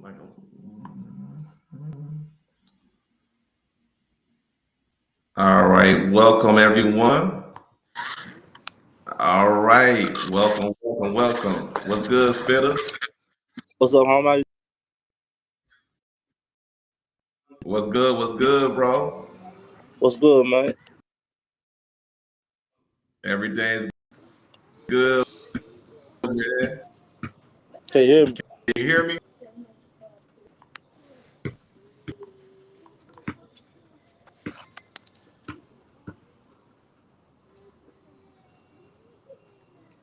Like, all right, welcome everyone. All right, welcome. What's good, Spitter? What's up, homie? What's good, bro? What's good, man? Everything's good, man. Can you hear me? Can you hear me?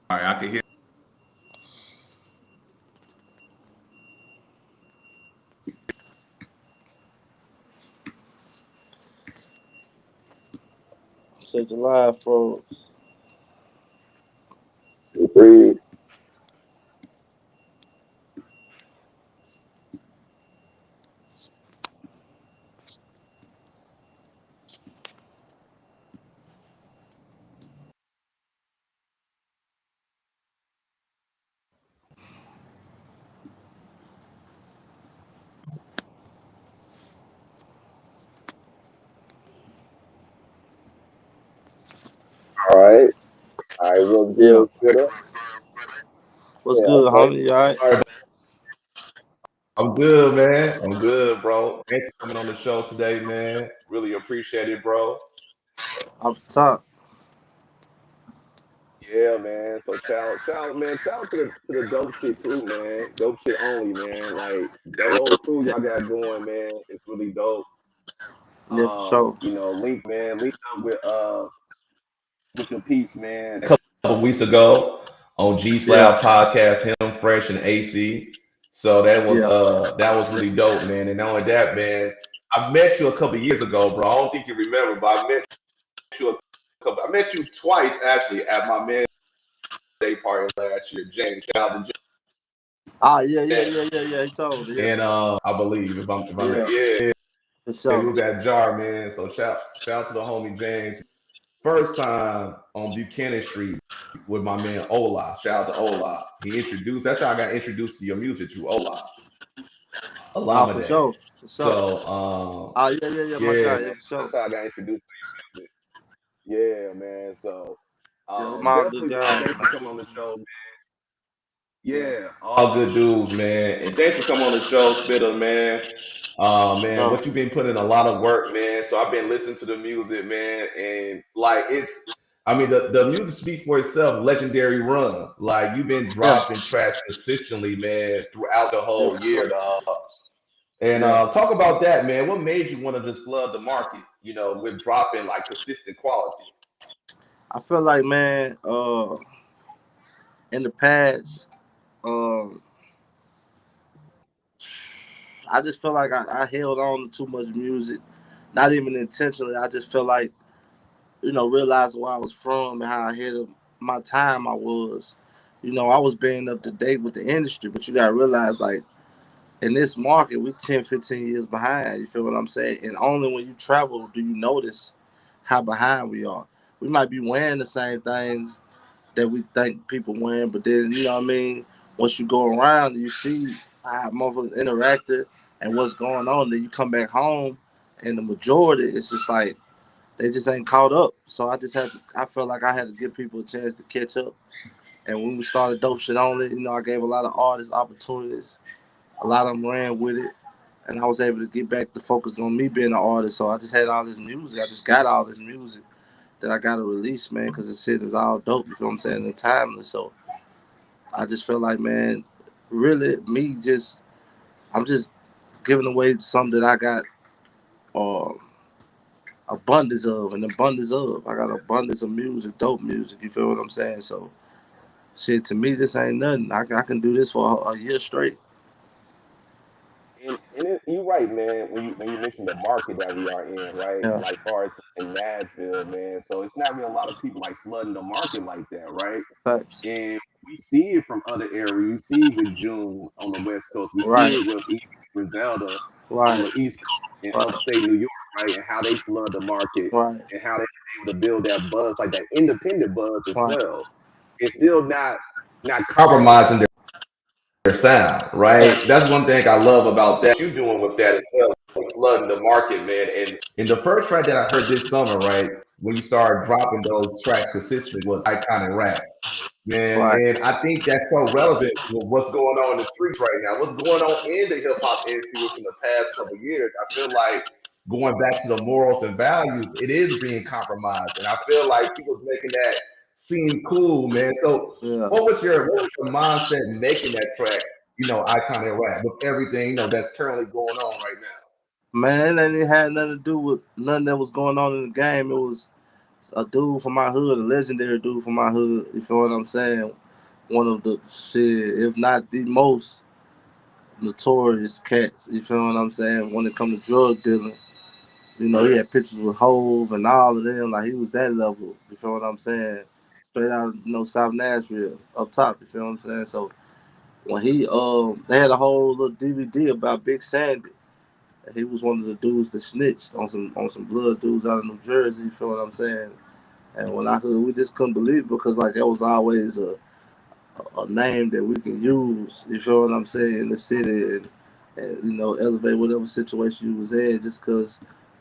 All right, I can hear. Said the line froze. Breathe. All right. All right. What's Yeah. good, Twitter? What's Yeah. good, Okay. homie? You all right? All right, I'm good, man. I'm good, bro. Thanks for coming on the show today, man. Really appreciate it, bro. Off the top. Yeah, man. So shout to the dope shit crew, man. Dope shit only, man. Like that whole crew y'all got going, man. It's really dope. Yeah, for sure. Link up with your peeps, man. A couple weeks ago on G Yeah. Slab podcast, him, Fresh, and AC. So Yeah. that was really dope, man. And not only that, man, I met you a couple years ago, bro. I don't think you remember, but I met you twice actually at my man's day party last year. James, shout out to Ah, yeah, yeah, James. yeah, yeah, yeah. He told me. Yeah. And I believe if I'm Yeah, yeah, for it sure. was at Jar, man. So shout out to the homie James. First time on Buchanan Street with my man Ola. Shout out to Ola. He introduced. That's how I got introduced to your music through Ola. Ah, for Alameda. sure. For sure. So Ah, yeah, yeah, yeah, my yeah, guy. Yeah, for sure. That's how I got introduced to music. Yeah, man. So Yeah, with my good definitely guys, thanks for man. coming on the show. Yeah. Yeah. all good dudes, man. And thanks for coming on the show, Spitter, man. Man, No. what you've been putting in a lot of work, man. So I've been listening to the music, man, and like I mean, the music speaks for itself. Legendary run, like you've been Yeah. dropping tracks consistently, man, throughout the Yeah, whole for year, sure. dog. And Yeah. talk about that, man. What made you want to just flood the market, with dropping like consistent quality? I feel like, man, in the past, um, I just feel like I held on to too much music. Not even intentionally. I just feel like realizing where I was from and how ahead of my time I was. I was being up to date with the industry, but you gotta realize, like, in this market, we 10, 15 years behind. You feel what I'm saying? And only when you travel do you notice how behind we are. We might be wearing the same things that we think people wearing, but then, you know what I mean? Once you go around and you see how motherfuckers interacted and what's going on, then you come back home and the majority is just like, they just ain't caught up. So I felt like I had to give people a chance to catch up. And when we started Dope Shit Only, I gave a lot of artists opportunities. A lot of them ran with it. And I was able to get back to focus on me being an artist. So I just had all this music. I just got all this music that I got to release, man, because the shit is all dope. You feel what I'm saying? And timeless. So I just feel like, man, really, I'm just giving away something that I got uh, abundance of, and abundance of. I got abundance of music, dope music. You feel what I'm saying? So, shit, to me, this ain't nothing. I can do this for a year straight. You're right, man. When you mentioned the market that we are in, right? Yeah. Like far as in Nashville, man. So it's not really a lot of people like flooding the market like that, right? Facts. And we see it from other areas. We see it with June on the West Coast. We see Right. it with even Griselda on Right. the East Coast in Right. upstate New York, right? And how they flood the market Right. and how they're able to build that buzz, like that independent buzz as Right. well. It's still not Compromising sound, right? That's one thing I love about that. You doing with that as well, flooding the market, man. And in the first track that I heard this summer, right, when you started dropping those tracks consistently was Icon and Rap. Man, Right. and I think that's so relevant with what's going on in the streets right now. What's going on in the hip hop industry within the past couple of years. I feel like going back to the morals and values, it is being compromised. And I feel like people's making that seem cool, man. So Yeah. what was your mindset in making that track, Icon and Rap with everything, that's currently going on right now? Man, it ain't had nothing to do with nothing that was going on in the game. It was a dude from my hood, a legendary dude from my hood. You feel what I'm saying? One of the shit, if not the most notorious cats. You feel what I'm saying? When it comes to drug dealing, he had pictures with Hove and all of them. Like he was that level. You feel what I'm saying? Straight out, South Nashville, up top. You feel what I'm saying? So when they had a whole little DVD about Big Sandy. He was one of the dudes that snitched on some blood dudes out of New Jersey. You feel what I'm saying? And when I heard, we just couldn't believe it because like that was always a name that we can use. You feel what I'm saying in the city and elevate whatever situation you was in just because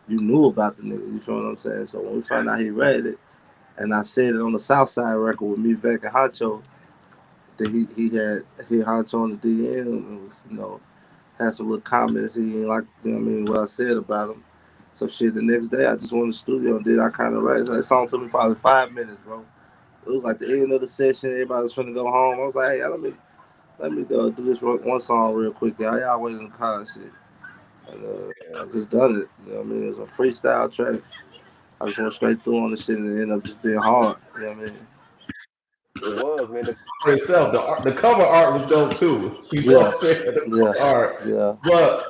you knew about the nigga. You feel what I'm saying? So when we found out he read it, and I said it on the South Side record with me, Vec and Honcho, that he had hit Honcho on the DM and was had some little comments he ain't like, what I said about him. So shit, the next day I just went to the studio and did I kind of write. So that song took me probably 5 minutes, bro. It was like the end of the session. Everybody was finna go home. I was like, hey, let me go do this one song real quick, y'all. Y'all wait in the car and shit. And I just done it. You know what I mean? It was a freestyle track. I just went straight through on the shit and it ended up just being hard. You know what I mean? It was, man. For itself. The cover art was dope too. You know what Yeah, I'm saying? The yeah, cover art. yeah. But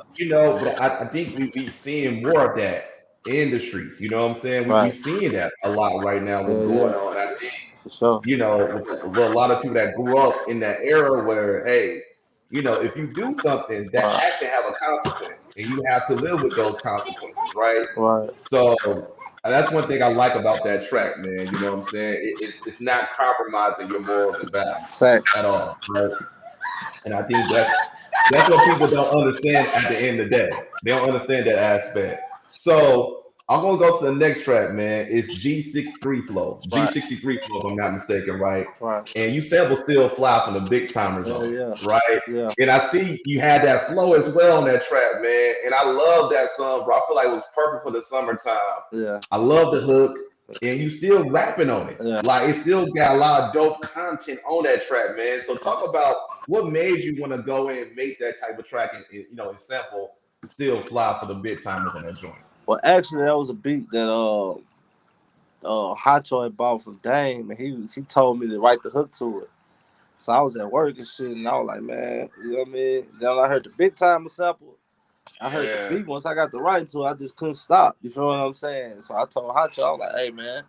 I think we seeing more of that in the streets. You know what I'm saying? We Right. seeing that a lot right now. What's Yeah, going yeah, on? And I think for sure. with a lot of people that grew up in that era where, hey, if you do something, that Right, action have a consequence, and you have to live with those consequences, right? right. So and that's one thing I like about that track, man. You know what I'm saying? It's not compromising your morals and values Fact. at all, right? And I think that's what people don't understand at the end of the day. They don't understand that aspect. So I'm gonna go to the next track, man. It's G63 flow. Right, G63 flow, if I'm not mistaken, right? right. And you sample still fly from the big timers Hell on it, yeah, right? yeah, And I see you had that flow as well on that track, man. And I love that song, bro. I feel like it was perfect for the summertime. yeah, I love the hook, and you still rapping on it. yeah. Like it still got a lot of dope content on that track, man. So talk about what made you want to go in and make that type of track and sample still fly for the big timers on that joint. Well, actually, that was a beat that Hacho had bought from Dame, and he told me to write the hook to it. So I was at work and shit, and I was like, man, you know what I mean? Then I heard the big time sample. I heard the Yeah. beat. Once I got the right to it, I just couldn't stop. You feel what I'm saying? So I told Hacho, I was like, hey man,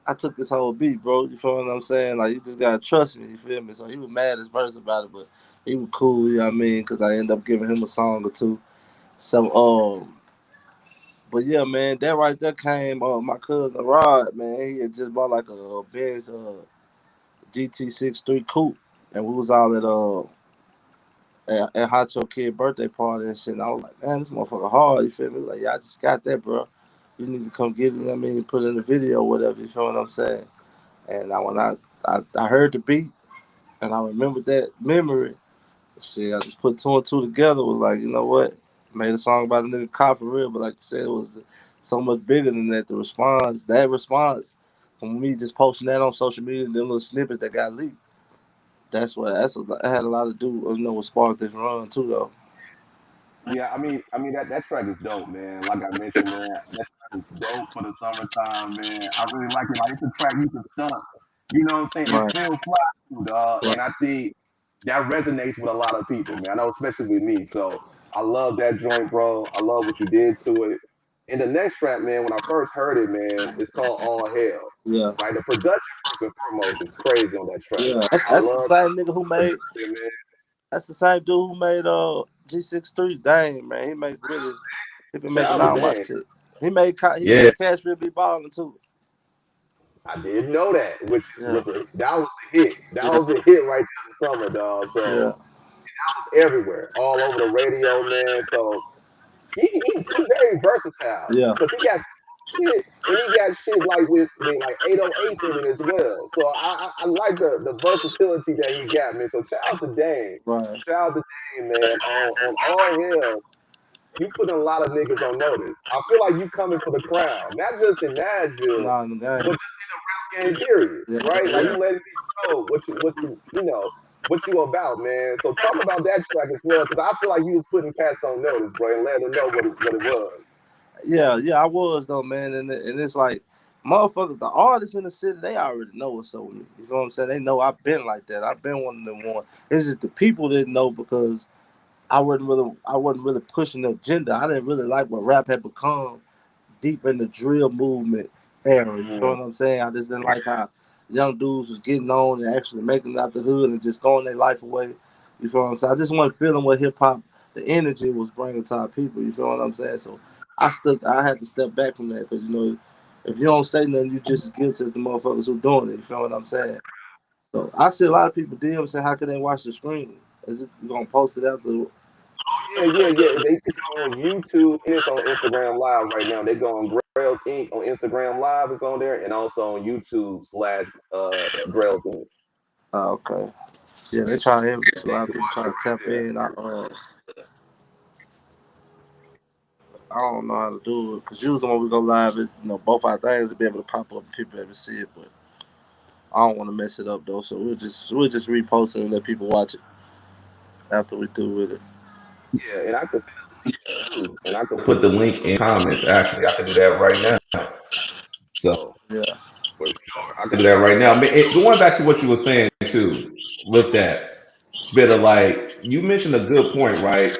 I took this whole beat, bro. You feel what I'm saying? Like you just gotta trust me. You feel me? So he was mad as first about it, but he was cool. You know what I mean? Because I ended up giving him a song or two. So but yeah, man, that right there came. My cousin Rod, man, he had just bought like a Benz GT63 coupe, and we was all at Hacho kid birthday party and shit. And I was like, man, this motherfucker hard. You feel me? Like, yeah, I just got that, bro. You need to come get it. You know what I mean, put it in the video, or whatever. You feel what I'm saying? And when I heard the beat, and I remembered that memory. Shit, I just put two and two together. Was like, you know what? Made a song about a nigga cop for real, but like you said, it was so much bigger than that. That response from me just posting that on social media, them little snippets that got leaked. That had a lot to do, with spark this run too, though. Yeah, I mean that track is dope, man. Like I mentioned, man, that track is dope for the summertime, man. I really like it. Like it's a track you can stump. You know what I'm saying? It's Right, still fly, too, dog. right, And I think that resonates with a lot of people, man. I know especially with me. So I love that joint, bro. I love what you did to it. And the next track, man, when I first heard it, man, it's called All Hell. yeah, Right? The production first and foremost is crazy on that track. yeah. That's, I that's the love same nigga who the made. production, man. That's the same dude who made G63. Dang man, he been Shout making out to all my Dan. shit. He made Yeah, Cash Will Be Ballin' too. I didn't know that, which Yeah, was that was the hit. That yeah, was the hit right there in the summer, dog. So yeah. was everywhere, all over the radio, man. So he very versatile Yeah, because he got shit and he got shit like with like 808s in it as well. So I like the versatility that he got, man. So shout out to Dame. right. Shout out to Dame, man. On all hell, you putting a lot of niggas on notice. I feel like you coming for the crown, not just in Nashville, Nah, in the but game. just in the rap game period, Yeah, right? Like yeah. you letting people know what you about, man. So talk about that track as well, because I feel like you was putting cats on notice, bro, and letting them know what it was. Yeah, yeah, I was though, man, and it's like motherfuckers, the artists in the city, they already know what's up with me. You know what I'm saying? They know I've been like that. I've been one of them one. It's just the people didn't know because I wasn't really pushing the agenda. I didn't really like what rap had become deep in the drill movement era. You feel Mm. what I'm saying? I just didn't like how young dudes was getting on and actually making it out the hood and just throwing their life away. You feel what I'm saying? I just wasn't feeling what hip hop, the energy was bringing to our people. You feel what I'm saying? So I had to step back from that because if you don't say nothing, you just as guilty as the motherfuckers who doing it. You feel what I'm saying? So I see a lot of people DM saying, "How can they watch the screen? Is it you gonna post it after?" Yeah. They can go on YouTube and it's on Instagram Live right now. They go on Grails Inc. on Instagram Live is on there, and also on YouTube /Grails Inc. Okay. Yeah, they trying to help us. A They lot can of people watch it trying to right tap there. in. I don't know how to do it because usually when we go live, both our things will be able to pop up and people able to see it. But I don't want to mess it up though, so we'll just repost it and let people watch it after we do with it. Yeah, and I could send a link too, and I could Put the link in comments. Actually, I can do that right now. So Yeah, for sure. I can do that right now. I mean, going back to what you were saying too, with that Spitter, like you mentioned a good point, right?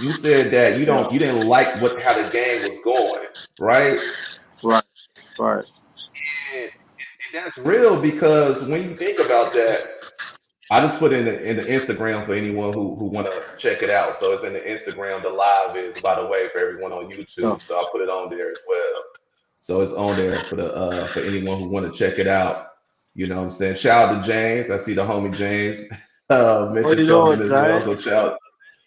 You said that yeah, you didn't like what how the game was going, right? right, right, And And that's real because when you think about that, I just put in the Instagram for anyone who want to check it out. So it's in the Instagram. The live is, by the way, for everyone on yeah. YouTube. So I'll put it on there as well. So it's on there for anyone who want to check it out. You know what I'm saying? Shout out to James. I see the homie James What mentioned you doing, something as well. Jay? So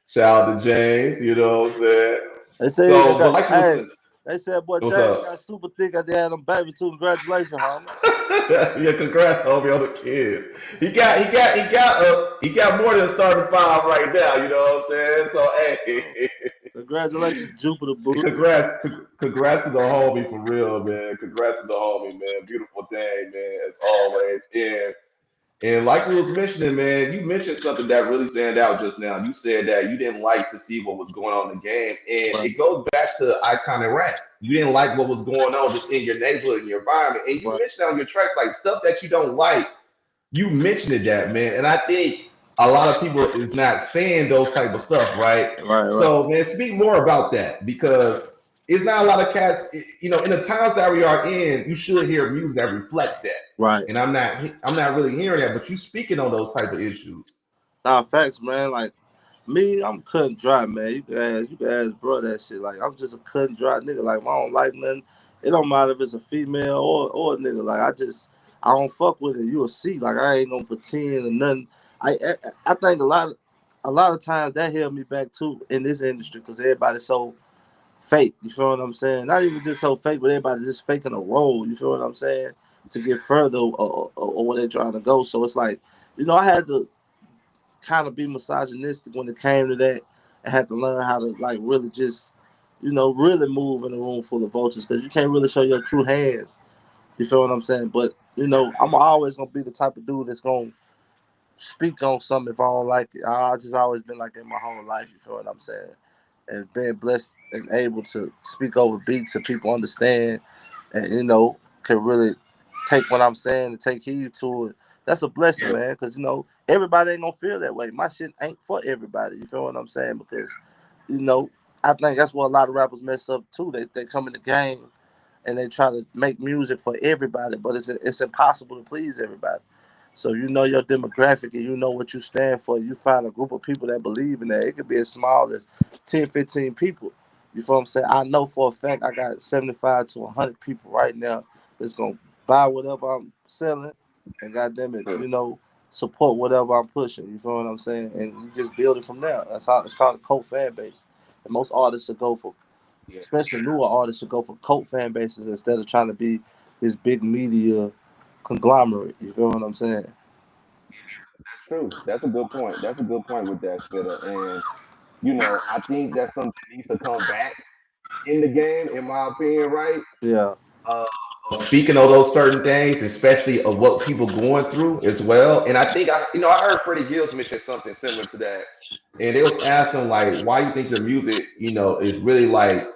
shout out to James. You know what I'm saying? They say they So, but got. like you was Hey, saying, they said, boy, what's James up? got super thick at the end of them baby too. Congratulations, homie. Yeah, congrats homie on the kids. He got more than a starting five right now. You know what I'm saying? So hey, Congratulations, Jupiter Booty. congrats to the homie for real, man. Congrats to the homie, man. Beautiful day, man, as always. And like we was mentioning, man, you mentioned something that really stand out just now. You said that you didn't like to see what was going on in the game, and Right, it goes back to icon and rap. You didn't like what was going on just in your neighborhood, in your environment, and you right, mentioned on your tracks like stuff that you don't like. You mentioned that, man, and I think a lot of people is not saying those type of stuff, right? right, right, So, man, speak more about that because it's not a lot of cats. In the times that we are in, you should hear music that reflect that. right. And I'm not really hearing that, but you speaking on those type of issues. Nah, facts, man. Like me, I'm cut and dry, man. You can ask bro that shit. Like I'm just a cut and dry nigga. Like if I don't like nothing, it don't matter if it's a female or a nigga. Like I don't fuck with it. You'll see. Like I ain't gonna pretend or nothing. I think a lot of times that held me back too in this industry because everybody's so fake. You feel what I'm saying? Not even just so fake, but everybody just faking a role. You feel what I'm saying? To get further or where they're trying to go. So it's like, I had to kind of be misogynistic when it came to that. I had to learn how to like really just, really move in a room full of vultures because you can't really show your true hands. You feel what I'm saying? But I'm always gonna be the type of dude that's gonna speak on something if I don't like it. I just always been like that my whole life. You feel what I'm saying? And being blessed and able to speak over beats so people understand and can really take what I'm saying and take heed to it. That's a blessing, man. Because everybody ain't gonna feel that way. My shit ain't for everybody. You feel what I'm saying? Because you know I think that's what a lot of rappers mess up too. They come in the game and they try to make music for everybody, but it's impossible to please everybody. So you know your demographic and you know what you stand for. You find a group of people that believe in that. It could be as small as 10, 15 people. You feel what I'm saying? I know for a fact I got 75 to 100 people right now that's going to buy whatever I'm selling. And goddamn it, Hmm. support whatever I'm pushing. You feel what I'm saying? And you just build it from there. That's how it's called a cult fan base. And most artists should go for, Yeah, especially newer artists, should go for cult fan bases instead of trying to be this big media conglomerate. You feel what I'm saying? that's true. That's a good point. That's a good point with that, Spitter. And I think that's something that needs to come back in the game, in my opinion, right? Yeah. Uh, Speaking of those certain things, especially of what people going through as well. And I think I heard Freddie Gibbs mention something similar to that. And they was asking like, why you think your music, is really like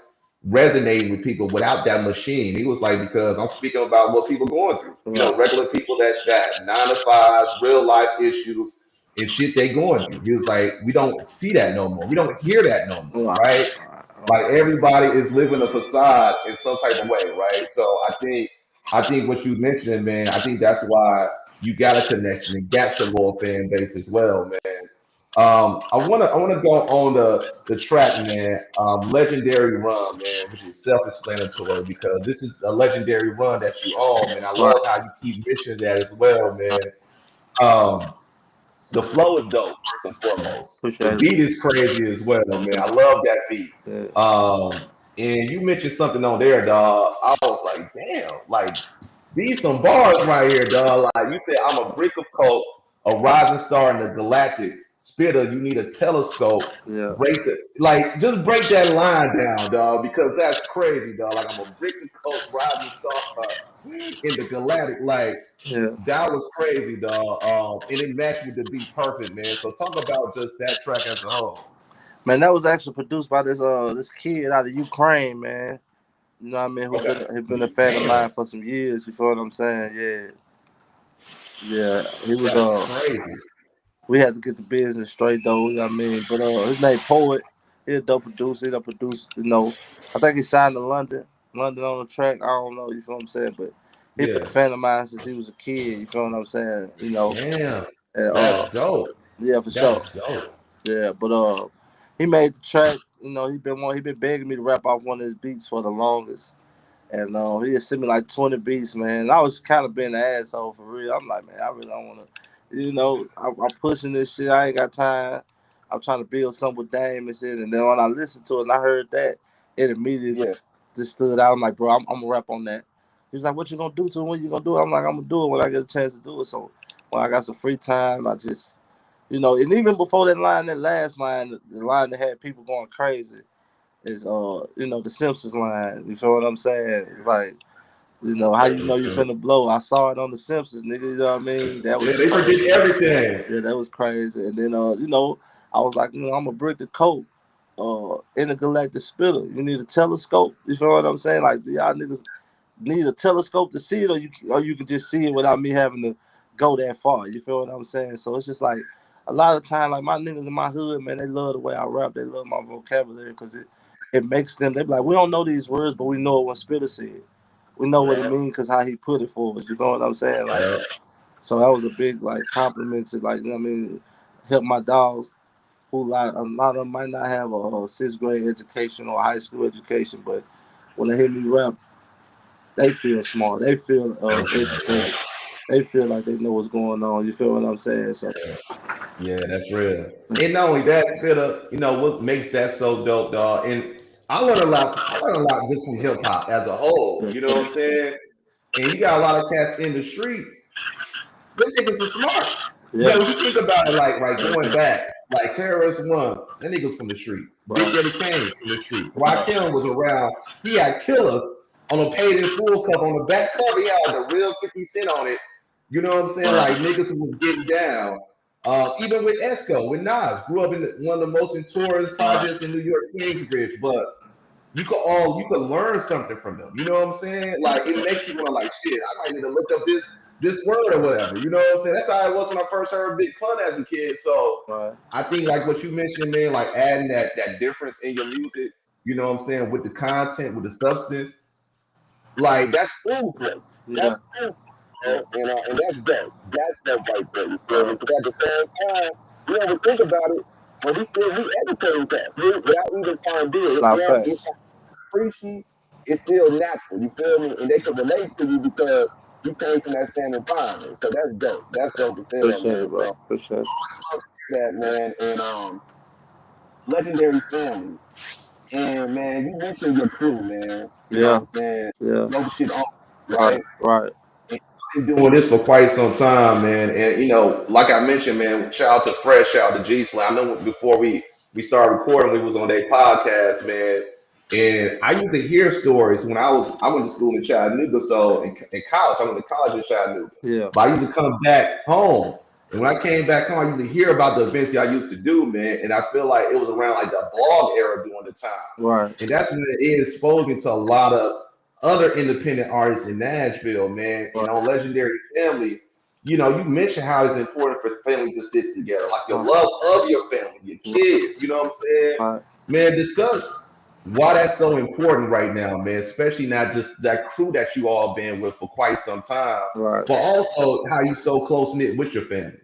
resonating with people without that machine? He was like, because I'm speaking about what people going through. Right. Regular people that got 9 to 5s, real life issues and shit they going through. He was like, we don't see that no more. We don't hear that no more, Right. right? Like Right. everybody is living a facade in some type of way, right? So I think what you mentioned, man, I think that's why you got a connection and got your loyal fan base as well, man. I wanna go on the track, man. Legendary Run, man, which is self-explanatory because this is a legendary run that you own, man. I love Right. how you keep mentioning that as well, man. Um, the flow is dope, first and foremost. The Appreciate beat is crazy as well, man. I love that beat. it. And you mentioned something on there, dog. I was like, damn, like these some bars right here, dog. Like you said, I'm a brick of coke, a rising star in the galactic. Spitter, you need a telescope. Yeah. Just break that line down, dog, because that's crazy, dog. Like I'm a brick of coke, rising star in the galactic. Like Yeah. that was crazy, dog. And it matched with the beat perfect, man. So talk about just that track as a whole. Man, that was actually produced by this kid out of Ukraine, man. You know what I mean? Okay. Who been a fan of Damn, mine for some years. You feel what I'm saying? Yeah. Yeah. He was that's crazy. we had to get the business straight though, you know what I mean? But his name Poet. He a dope producer. He done produced, I think he signed to London. London on the track. I don't know, you feel what I'm saying? But he been a Yeah. fan of mine since he was a kid, you feel what I'm saying? Damn. And, That's dope. yeah, for That's sure. dope. Yeah, but he made the track, he been begging me to rap off one of his beats for the longest. And he just sent me like 20 beats, man. And I was kind of being an asshole for real. I'm like, man, I really don't want to, I'm pushing this shit. I ain't got time. I'm trying to build something with Dame and shit. And then when I listened to it and I heard that, it immediately yeah, just stood out. I'm like, bro, I'm going to rap on that. He's like, what you going to do to it? When you going to do it? I'm like, I'm going to do it when I get a chance to do it. So when I got some free time, I just, and even before that last line, the line that had people going crazy is the Simpsons line. You feel what I'm saying? It's like, how you know you finna blow. I saw it on the Simpsons, nigga. You know what I mean? That was Yeah, they predict crazy. everything. Yeah, that was crazy. And then I was like, I'm a brick the coat. Intergalactic spitter. You need a telescope. You feel what I'm saying? Like, do y'all niggas need a telescope to see it, or you can just see it without me having to go that far. You feel what I'm saying? So it's just like a lot of time, like my niggas in my hood, man, they love the way I rap. They love my vocabulary because it makes them. They be like, we don't know these words, but we know what Spitter said. We know what it means because how he put it for us. You feel what I'm saying? Like, Yeah. so that was a big like compliment to like, help my dogs who like a lot of them might not have a sixth grade education or high school education, but when they hear me rap, they feel smart. They feel educated. They feel like they know what's going on. You feel what I'm saying? So Yeah, that's real. And not only that, Spitter, what makes that so dope, dog. And I learned a lot. I learned a lot just from hip hop as a whole. You know what I'm saying? And you got a lot of cats in the streets. Them niggas are smart. yeah, Yo, you think about it like right going back, like KRS One, that niggas from the streets. Big right, Daddy Kane from the streets. Rakim was around. He had Killers on a paid in full cover. On the back cover, he had the real 50 Cent on it. You know what I'm saying? Like right, niggas who was getting down. Even with Esco, with Nas, grew up in one of the most notorious projects right. in New York, Queensbridge. But you could learn something from them. You know what I'm saying? Like it makes you want to like shit. I might need to look up this word or whatever. You know what I'm saying? That's how it was when I first heard Big Pun as a kid. So Right. I think like what you mentioned, man, like adding that difference in your music. You know what I'm saying, with the content, with the substance. Like that's food play. Yeah. That's food, bro. And that's dope. That's dope right there. You feel me? Right. Because at the same time, we ever think about it, but we educating cats without even trying to do it. Not It's facts. preachy. It's still natural. You feel me? And they can relate to you because you came from that same environment. So that's dope. That's dope to say that, Appreciate man. it, So bro. Appreciate it. that, man, and legendary family. And man, you mentioned your crew, man. You know what Yeah, I'm saying? yeah. Dope shit on, Right, right? right. And Been doing this for quite some time, man. And like I mentioned, man, shout out to Fresh, shout out to G Slam. I know before we started recording, we was on their podcast, man. And I used to hear stories when I went to school in Chattanooga, so in college, I went to college in Chattanooga. Yeah, But I used to come back home. And when I came back home, I used to hear about the events that I used to do, man. And I feel like it was around like the blog era during the time. right, And that's when it exposed me to a lot of other independent artists in Nashville, man. And right, on Legendary Family, you mentioned how it's important for families to stick together, like your right, love of your family, your kids. You know what I'm saying? right, Man, discuss why that's so important right now, man. Especially not just that crew that you all been with for quite some time, right. but also how you so close knit with your family.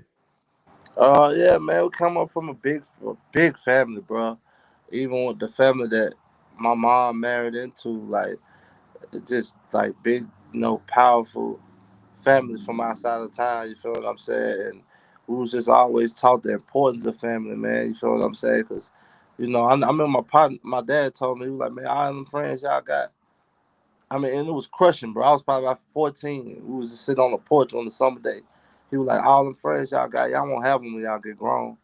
Yeah, man, we come up from a big family, bro. Even with the family that my mom married into, like, it's just like big, powerful families from outside of town. You feel what I'm saying? And we was just always taught the importance of family, man. You feel what I'm saying? Because, I remember my dad told me, he was like, man, all them friends y'all got. I mean, and it was crushing, bro. I was probably about 14. We was just sitting on the porch on the summer day. He was like, all them friends y'all got, y'all won't have them when y'all get grown.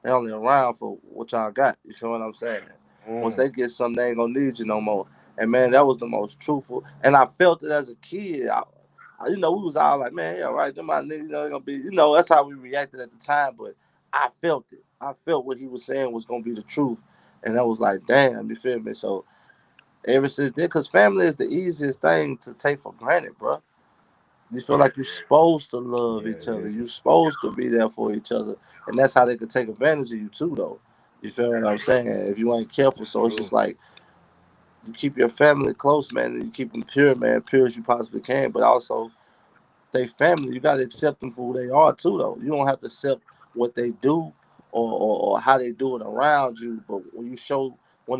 They only around for what y'all got. You feel what I'm saying? Once mm, they get something, they ain't gonna need you no more. And man, that was the most truthful. And I felt it as a kid. We was all like, man, yeah, right, them my niggas, they gonna be, that's how we reacted at the time. But I felt it. I felt what he was saying was gonna be the truth. And that was like, damn, you feel me? So ever since then, because family is the easiest thing to take for granted, bro. You feel like you're supposed to love yeah, each other. yeah, You're supposed to be there for each other. And that's how they could take advantage of you too, though. You feel what I'm saying? If you ain't careful. So it's true. just like you keep your family close, man, and you keep them pure, man, pure as you possibly can. But also they family, you gotta accept them for who they are too, though. You don't have to accept what they do or how they do it around you. But when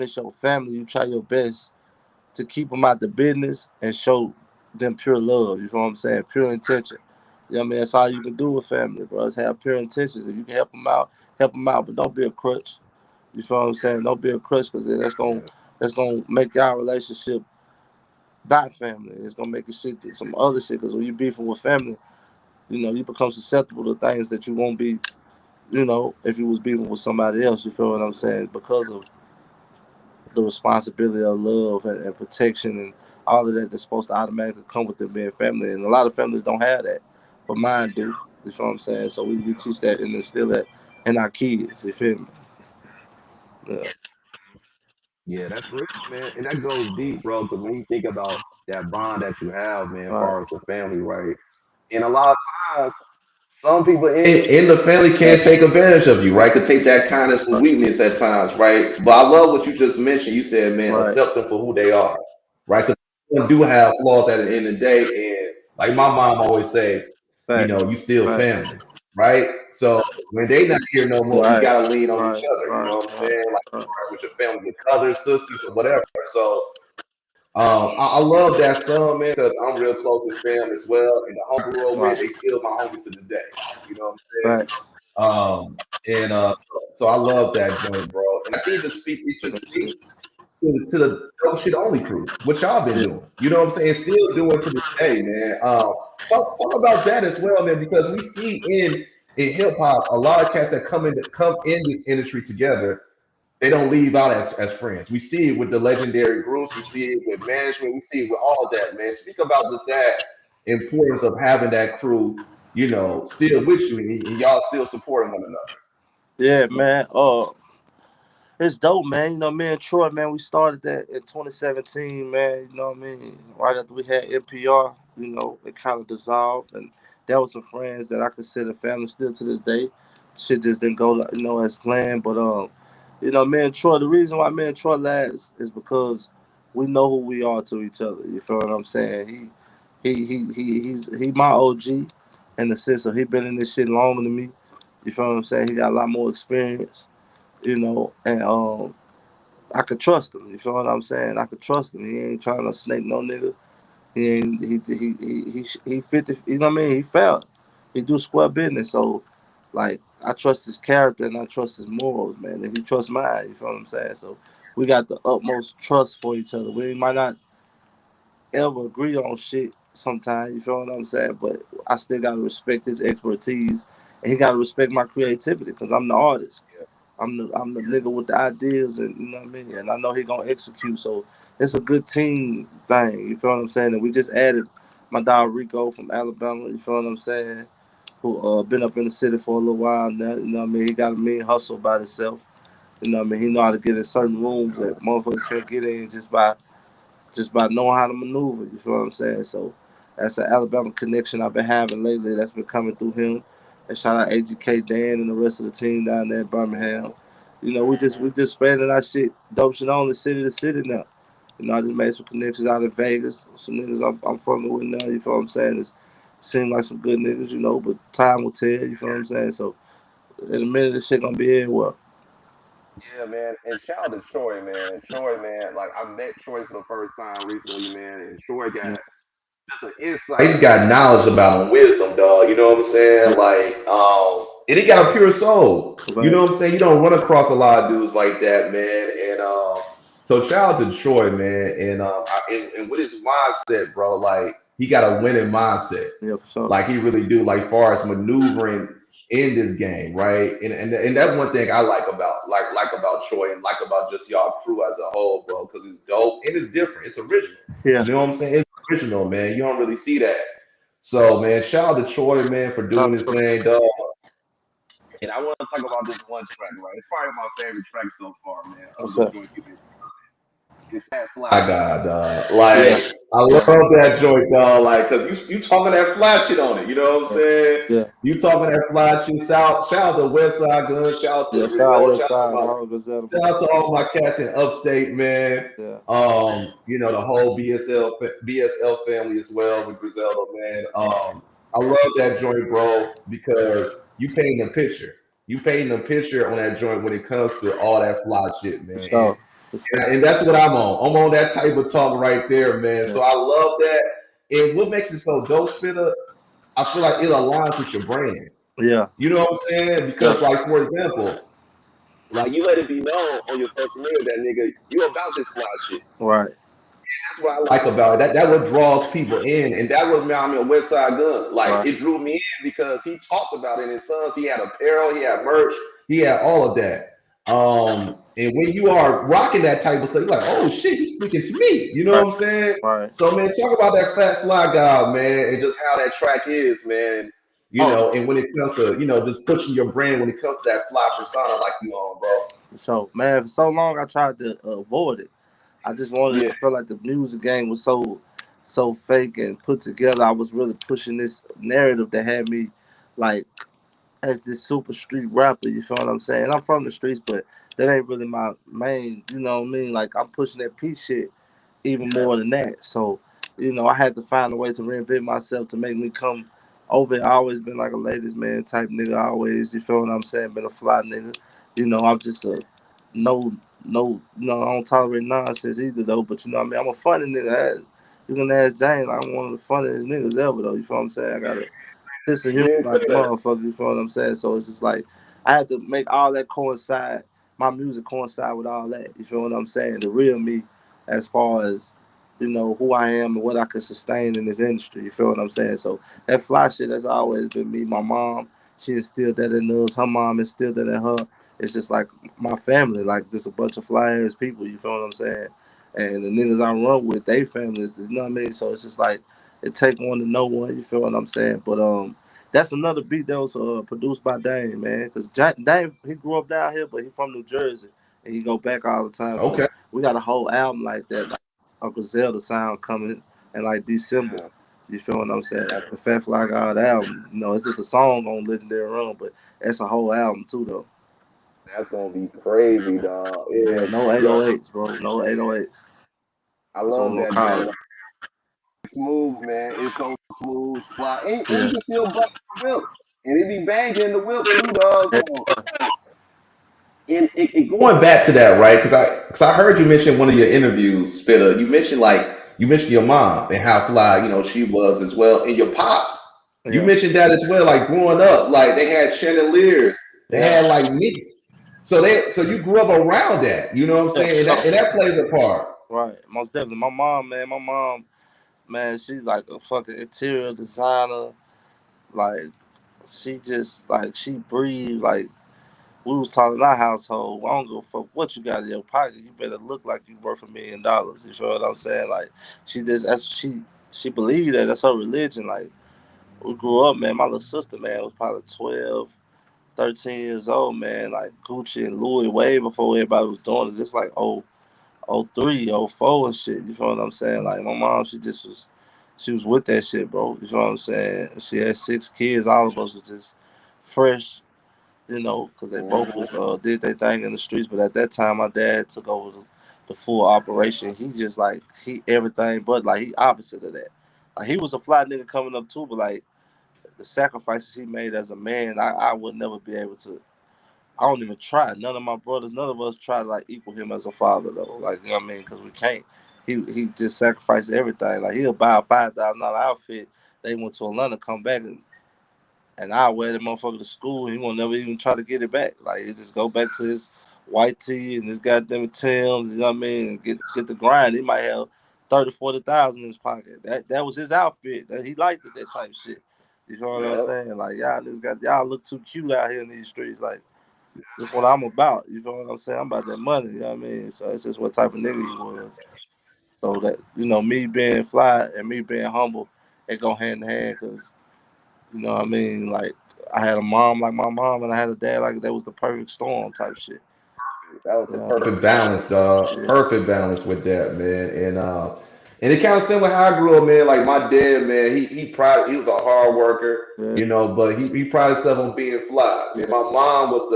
it's your family, you try your best to keep them out the business and show them pure love. You know what I'm saying? Pure intention. You know what I mean? That's all you can do with family, bro. Is have pure intentions. If you can help them out, help them out. But don't be a crutch. You feel what I'm saying? Don't be a crutch because Yeah, that's gonna make your relationship not family. It's gonna make it shit some other shit. Because when you beefing with family, you become susceptible to things that you won't be. If you was beefing with somebody else. You feel what I'm saying? Because of the responsibility of love and protection and all of that that's supposed to automatically come with it being family. And a lot of families don't have that, but mine do. You feel what I'm saying? So we teach that and instill that in our kids. You feel me? Yeah. yeah, that's real, man. And that goes deep, bro. Because when you think about that bond that you have, man, as Right. far as the family, right? And a lot of times, some people In the family can take advantage of you, right? Could take that kindness for Right. weakness at times, right? But I love what you just mentioned. You said, man, Right. accept them for who they are, right? Because they do have flaws at the end of the day. And like my mom always say, Fact. you still Right. family, right? So when they not here no more, you Right. gotta lean on each Right. other. You Right. know what I'm Right. saying? Like Right. with your family, your brothers, sisters, or whatever. So I love that song, man, because I'm real close with fam as well. And the home I grew up with, Right. they still my homies to this day. You know what I'm saying? Facts. And so I love that joint, bro. And I think it just speaks to the dope shit only crew, what y'all been Yeah. doing. You know what I'm saying? Still doing to this day, man. Talk about that as well, man, because we see in hip hop a lot of cats that come in this industry together. They don't leave out as friends. We see it with the legendary groups. We see it with management. We see it with all of that, man. Speak about that importance of having that crew, still with you and y'all still supporting one another. Yeah, man. It's dope, man. Me and Troy, man, we started that in 2017, man. You know what I mean? Right after we had NPR, it kind of dissolved. And there was some friends that I consider family still to this day. Shit just didn't go, as planned. But, me and Troy, the reason why me and Troy last is because we know who we are to each other. You feel what I'm saying? He my OG in the sense of he been in this shit longer than me. You feel what I'm saying? He got a lot more experience, and I could trust him. You feel what I'm saying? I could trust him. He ain't trying to snake no nigga. He ain't he fit the, you know what I mean. He felt he do square business. So like I trust his character and I trust his morals, man. And he trusts mine. You feel what I'm saying? So we got the utmost trust for each other. We might not ever agree on shit sometimes, you feel what I'm saying? But I still gotta respect his expertise and he gotta respect my creativity because I'm the artist. Yeah, I'm the nigga with the ideas and you know what I mean? And I know he gonna execute. So it's a good team thing, you feel what I'm saying? And we just added my dog Rico from Alabama, you feel what I'm saying? Who been up in the city for a little while now, you know what I mean? He got a mean hustle by himself. You know what I mean? He know how to get in certain rooms that motherfuckers can't get in just by knowing how to maneuver. You feel what I'm saying? So that's an Alabama connection I've been having lately. That's been coming through him. And shout out AGK Dan and the rest of the team down there in Birmingham. You know, we just spreading our shit, dope shit on the city to city now. You know, I just made some connections out in Vegas. Some niggas I'm fucking with now. You feel what I'm saying? It seem like some good niggas, you know, but time will tell. You feel what I'm saying? So in a minute, this shit gonna be everywhere. yeah, man. And shout out to Troy, man. Troy, man. Like I met Troy for the first time recently, man. And Troy Yeah, got just an He insight. just got knowledge about him, wisdom, dog. You know what I'm yeah, saying? Like, and he got a pure soul. You right. know what I'm saying? You don't run across a lot of dudes like that, man. And so shout out to Troy, man. And and with his mindset, bro, like he got a winning mindset. Yeah, for sure. Like he really do, like far as maneuvering in this game, right? And that's one thing I like about Troy and like about just y'all crew as a whole, bro, because it's dope and it's different. It's original. Yeah, You know what I'm saying? It's original, man. You don't really see that. So, man, shout out to Troy, man, for doing his thing, dog. And I want to talk about this one track, right? It's probably my favorite track so far, man, of what's the up? joint you did. It's Fat My Fly God. God, dog. Yeah, Like, I love yeah, that joint, dog. Like, cause you talking that fly shit on it. You know what I'm yeah, saying? yeah. You talking that fly shit. Shout out to West Side Gun. Shout out to Yeah, the Griselda. Southwest Shout out to side, my all Gazette. Shout out to all my cats in upstate, man. Yeah, You know, the whole BSL family as well with Griselda, man. I love that joint, bro, because you painting a picture. You painting a picture on that joint when it comes to all that fly shit, for man. sure, for sure. And that's what I'm on. I'm on that type of talk right there, man. Yeah, So I love that. And what makes it so dope, Spitter, I feel like it aligns with your brand. yeah, You know what I'm saying? yeah. Because, like, for example, Like you let it be known on your social media that nigga, you about this fly shit. Right, That's what I like like. about it. That what draws people in, and that was I mean West Side Gun. Like right. it drew me in because he talked about it in his sons. He had apparel, he had merch, he had all of that. And when you are rocking that type of stuff, you're like, oh shit, he's speaking to me. You know Right, what I'm saying? right. So man, talk about that Fat Fly guy, man, and just how that track is, man. You Oh, know, and when it comes to just pushing your brand when it comes to that fly persona like you on, bro. so man, for so long I tried to avoid it. I just wanted. Yeah, I felt like the music game was so fake and put together. I was really pushing this narrative that had me like as this super street rapper. You feel what I'm saying? I'm from the streets, but that ain't really my main. You know what I mean? Like I'm pushing that P shit even more than that. So, I had to find a way to reinvent myself to make me come over. I always been like a ladies man type nigga. Always, you feel what I'm saying? Been a fly nigga. I'm just a no, no, I don't tolerate nonsense either though. But you know what I mean? I'm a funny nigga. You can ask Jane. I'm one of the funniest niggas ever though. You feel what I'm saying? I got a sense of you humor didn't say like a that. motherfucker. You feel what I'm saying? So it's just like I had to make all that coincide. My music coincide with all that. You feel what I'm saying? The real me, as far as who I am and what I can sustain in this industry. You feel what I'm saying? So that fly shit has always been me. My mom, she instilled that in us. Her mom instilled that in her. It's just like my family, like just a bunch of fly ass people. You feel what I'm saying? And the niggas I run with, they families. You know what I mean? So it's just like it take one to know one. You feel what I'm saying? But that's another beat that was produced by Dame, man. Because Dame, he grew up down here, but he from New Jersey, and he go back all the time. So Okay. we got a whole album like that, like Uncle Zelda sound coming in like December. Yeah, You feel what I'm saying? that's The Fat Fly God album. It's just a song on Legendary Run, but that's a whole album too, though. that's gonna be crazy, dog. Yeah, And no yo, 808s, bro. No 808s. I That's what love we're gonna that call joint. it. Like, smooth, man. It's so smooth, fly, and Yeah. you can still bust the whip, and it be banging in the whip too, dog. Yeah. So And going back to that, right? Because I heard you mention one of your interviews, Spitter. You mentioned like you mentioned your mom and how fly, she was as well, and your pops. You Yeah, mentioned that as well, like growing up, like they had chandeliers, they yeah, had like mix. So you grew up around that, you know what I'm yeah, saying? And that plays a part. right. Most definitely. My mom, man, she's like a fucking interior designer. Like, she just like she breathed like we was taught in our household. I don't give a fuck what you got in your pocket. You better look like you worth $1 million. You feel what I'm saying? Like, she believed that. That's her religion. Like, we grew up, man. My little sister, man, was probably 12, 13 years old, man. Like Gucci and Louis way before everybody was doing it. Just like oh 03, oh 04 and shit. You feel what I'm saying? Like, my mom, she was with that shit, bro. You feel what I'm saying? She had 6 kids. All of us was just fresh, because they both was did their thing in the streets. But at that time, my dad took over the full operation. He just like he everything, but like he opposite of that. Like, he was a fly nigga coming up too, but like the sacrifices he made as a man, I would never be able to. I don't even try. None of my brothers, none of us try to like equal him as a father though. Like, you know what I mean? Because we can't. He just sacrificed everything. Like, he'll buy a $5,000 outfit. They went to Atlanta, come back, and I wear the motherfucker to school. And he won't never even try to get it back. Like, he just go back to his white tee and his goddamn Timbs. You know what I mean? And get the grind. He might have 30, 40,000 in his pocket. That was his outfit. That he liked it. That type of shit. You know what I'm Yep. saying? Like, y'all look too cute out here in these streets. Like, that's what I'm about. You feel what I'm saying? I'm about that money. You know what I mean? So it's just what type of nigga he was. So that, me being fly and me being humble, it go hand in hand. Cause, you know what I mean? Like, I had a mom like my mom, and I had a dad like that was the perfect storm type shit. That was You the know? Perfect perfect balance, balance. dog. Yeah, Perfect balance with that, man. And it kind of similar how I grew up, man. Like my dad, man, he was a hard worker, yeah, but he prided himself on being fly. And yeah, my mom was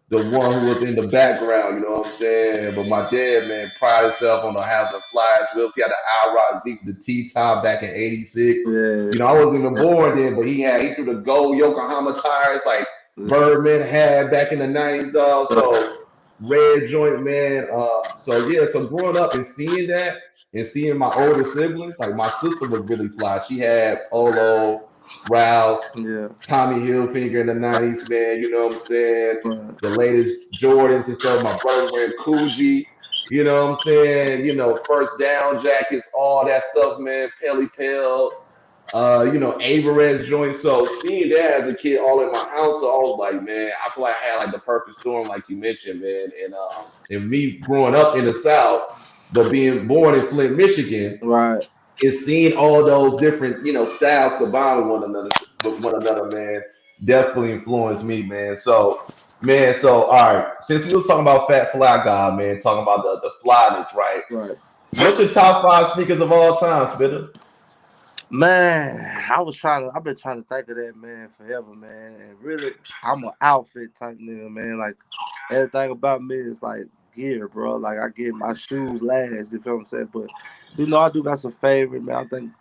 the one who was in the background, you know what I'm saying? But my dad, man, prided himself on having the flyers wheels. He had the IROC Z with the T top back in '86. yeah, I wasn't even born then, but he threw the gold Yokohama tires like yeah. Birdman had back in the '90s, dog. So red joint, man. So yeah, so growing up and seeing that and seeing my older siblings, like my sister was really fly. She had Polo, Ralph, Yeah. Tommy Hilfiger in the '90s, man. You know what I'm saying? Right. The latest Jordans and stuff. My brother's wearing Coogee. You know what I'm saying? First down jackets, all that stuff, man. Pelly Pell, Averez joint. So seeing that as a kid all in my house, so I was like, man, I feel like I had like the perfect storm, like you mentioned, man. And me growing up in the South, but being born in Flint, Michigan, Right. is seeing all those different, styles combined with one another, man, definitely influenced me, man. So all right, since we were talking about Fat Fly God, man, talking about the flyness, right? Right. What's your top 5 sneakers of all time, Spitter? Man, I've been trying to think of that, man, forever, man. And really, I'm an outfit type nigga, man. Like, everything about me is like gear, bro. Like, I get my shoes last, you feel what I'm saying? But, I do got some favorite, man. I think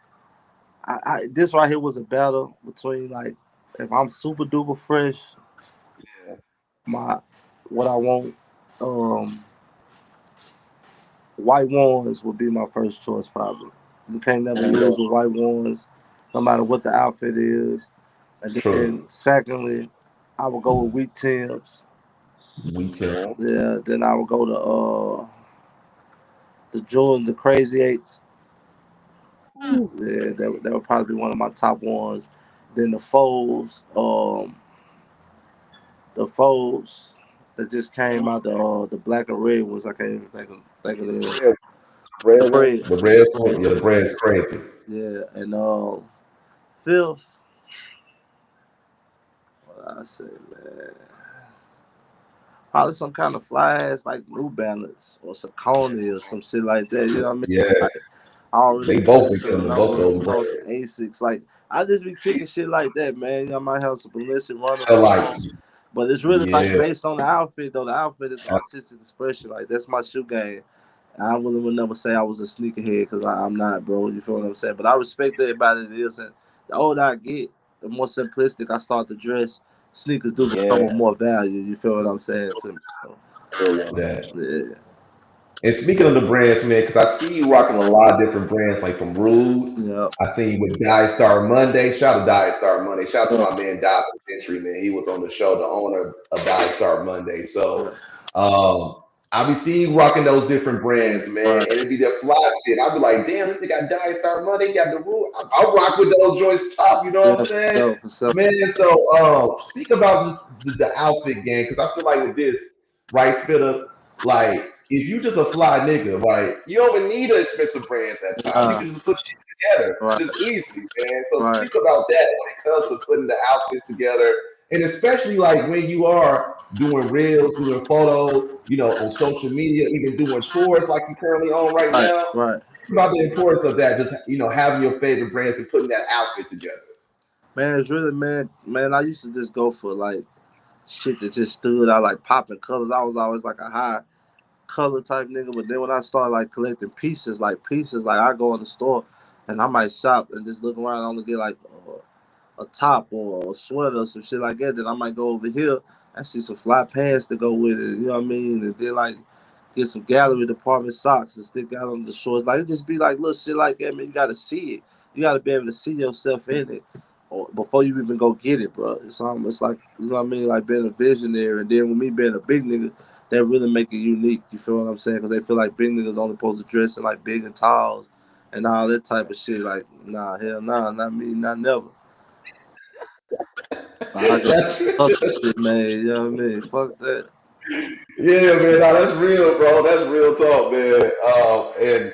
this right here was a battle between, like, if I'm super duper fresh, my what I want, um, white ones would be my first choice, probably. You can't never There you lose go. with white ones, no matter what the outfit is. And True. then secondly, I would go with Wheat Timbs. We too. Yeah, then I would go to the Jordans, the Crazy Eights. Yeah, that would probably be one of my top ones. Then the foes that just came out, the black and red ones. I can't even think of the Red, red one. The breads. red Yeah, one, yeah, the bread's crazy. yeah, and fifth, what I say, man, probably some kind of fly ass like New Balance or Saucony or some shit like that. You know what I mean? Yeah, Like, I don't really they get both been into the killing both of numbers, those some brands. Asics. Like, I just be kicking shit like that, man. I might have some ballistic runners Hell on. lights. But it's really like Yeah. based on the outfit though. The outfit is the artistic expression. Like, that's my shoe game. I would never say I was a sneakerhead because I'm not, bro. You feel what I'm saying? But I respect everybody that is. And the older I get, the more simplistic I start to dress. Sneakers do become Yeah. of more value. You feel what I'm saying to me? So, Good one. That. yeah. And speaking of the brands, man, because I see you rocking a lot of different brands, like from Rude. Yeah. I seen you with Diet Star Monday. Shout out to Diet Star Monday. Shout out to Yeah. my man Doc Entry, man. He was on the show, the owner of Diet Star Monday. Yeah. So I be seeing you rocking those different brands, man. Right. And it'd be that fly shit. I'd be like, damn, this nigga got Diet Star Monday, he got the Rude. I'll rock with those joints top, you know what Yeah. I'm For saying? sure. For sure. Man, so speak about the outfit game, because I feel like with this, right, Spitter, like if you just a fly nigga, right, you don't even need expensive brands at times. You Nah. can just put shit together Right. just easily, man. So Right. speak about that when it comes to putting the outfits together, and especially like when you are doing reels, doing photos, on social media, even doing tours like you're currently on right Right. now. Right. Speak about the importance of that, just having your favorite brands and putting that outfit together. Man, it's really man. I used to just go for like shit that just stood out, like popping colors. I was always like a high color type nigga, but then when I started like collecting pieces, like I go in the store and I might shop and just look around. I only get like a top or a sweater or some shit like that. Then I might go over here and see some fly pants to go with it. You know what I mean? And then like get some gallery department socks to stick out on the shorts. Like it just be like little shit like that, man. You gotta see it. You gotta be able to see yourself in it. Or before you even go get it, bro. It's like you know what I mean, like being a visionary, and then with me being a big nigga, that really make it unique. You feel what I'm saying? Because they feel like big niggas only supposed to dress in like big and talls and all that type of shit. Like, nah, hell nah, not me, not never. I just That's hustle shit, man. You know what I mean? Fuck that. Yeah, man, no, that's real, bro. That's real talk, man. And